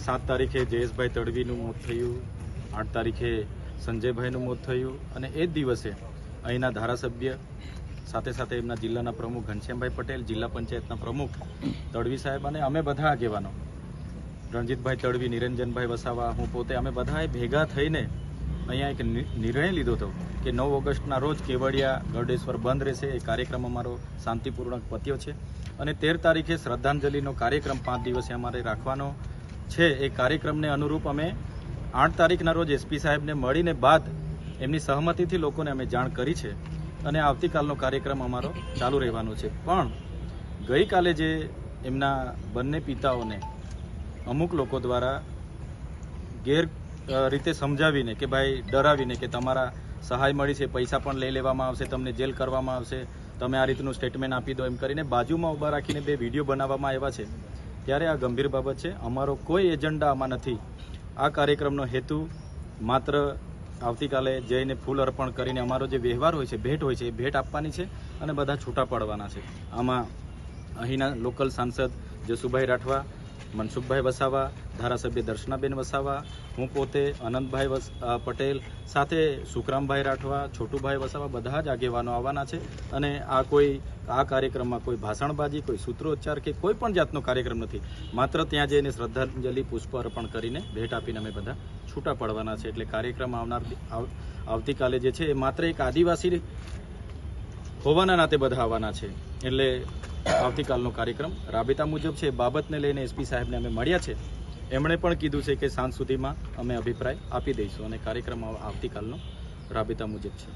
7 તારીખે જયેશભાઈ તડવીનું મોત થયું, 8 તારીખે સંજયભાઈનું મોત થયું અને એ જ દિવસે અહીંના ધારાસભ્ય સાથે સાથે એમના જિલ્લાના પ્રમુખ ઘનશ્યામભાઈ પટેલ, જિલ્લા પંચાયતના પ્રમુખ તડવી સાહેબ અને અમે બધા આગેવાનો રણજીતભાઈ તડવી, નિરંજનભાઈ વસાવા, હું પોતે અમે બધાએ ભેગા થઈને અહીંયા એક નિર્ણય લીધો હતો કે 9 ઓગસ્ટના રોજ કેવડિયા ગરડેશ્વર બંધ રહેશે. એ કાર્યક્રમ અમારો શાંતિપૂર્વક પત્યો છે અને 13 તારીખે શ્રદ્ધાંજલિનો કાર્યક્રમ 5 દિવસે અમારે રાખવાનો છે. એ કાર્યક્રમને અનુરૂપ અમે 8 તારીખના રોજ એસપી સાહેબને મળીને બાદ એમની સહમતિથી લોકોને અમે જાણ કરી છે અને આવતીકાલનો કાર્યક્રમ અમારો ચાલુ રહેવાનો છે. પણ ગઈકાલે જે એમના બંને પિતાઓને અમુક લોકો દ્વારા ગેર રીતે સમજાવીને કે ભાઈ ડરાવીને કે તમારા સહાય મળી છે, પૈસા પણ લઈ લેવામાં આવશે, તમને જેલ કરવામાં આવશે, તમે આ રીતનું સ્ટેટમેન્ટ આપી દો એમ કરીને બાજુમાં ઊભા રાખીને 2 વિડીયો બનાવવામાં આવ્યા છે. ત્યારે આ ગંભીર બાબત છે. અમારો કોઈ એજન્ડા આમાં નથી. આ કાર્યક્રમનો હેતુ માત્ર આવતીકાલે જઈને ફૂલ અર્પણ કરીને અમારો જે વ્યવહાર હોય છે, ભેટ હોય છે, એ ભેટ આપવાની છે અને બધા છૂટા પડવાના છે. આમાં અહીંના લોકલ સાંસદ જસુભાઈ રાઠવા, મનસુખભાઈ વસાવા, ધારાસભ્ય દર્શનાબેન વસાવા, હું પોતે અનંતભાઈ પટેલ, સાથે સુખરામભાઈ રાઠવા, છોટુભાઈ વસાવા, બધા જ આગેવાનો આવવાના છે. અને આ કાર્યક્રમમાં કોઈ ભાષણબાજી, કોઈ સૂત્રોચ્ચાર કે કોઈ પણ જાતનો કાર્યક્રમ નથી. માત્ર ત્યાં જઈને શ્રદ્ધાંજલિ પુષ્પ અર્પણ કરીને ભેટ આપીને અમે બધા છૂટા પડવાના છે. એટલે કાર્યક્રમ આવતીકાલે જે છે એ માત્ર એક આદિવાસી હોવાના નાતે બધા આવવાના છે. એટલે આવતીકાલનો કાર્યક્રમ રાબેતા મુજબ છે. બાબતને લઈને એસપી સાહેબને અમે મળ્યા છે. એમણે પણ કીધું છે કે સાંજ સુધીમાં અમે અભિપ્રાય આપી દઈશું અને કાર્યક્રમ આવતીકાલનો રાબેતા મુજબ છે.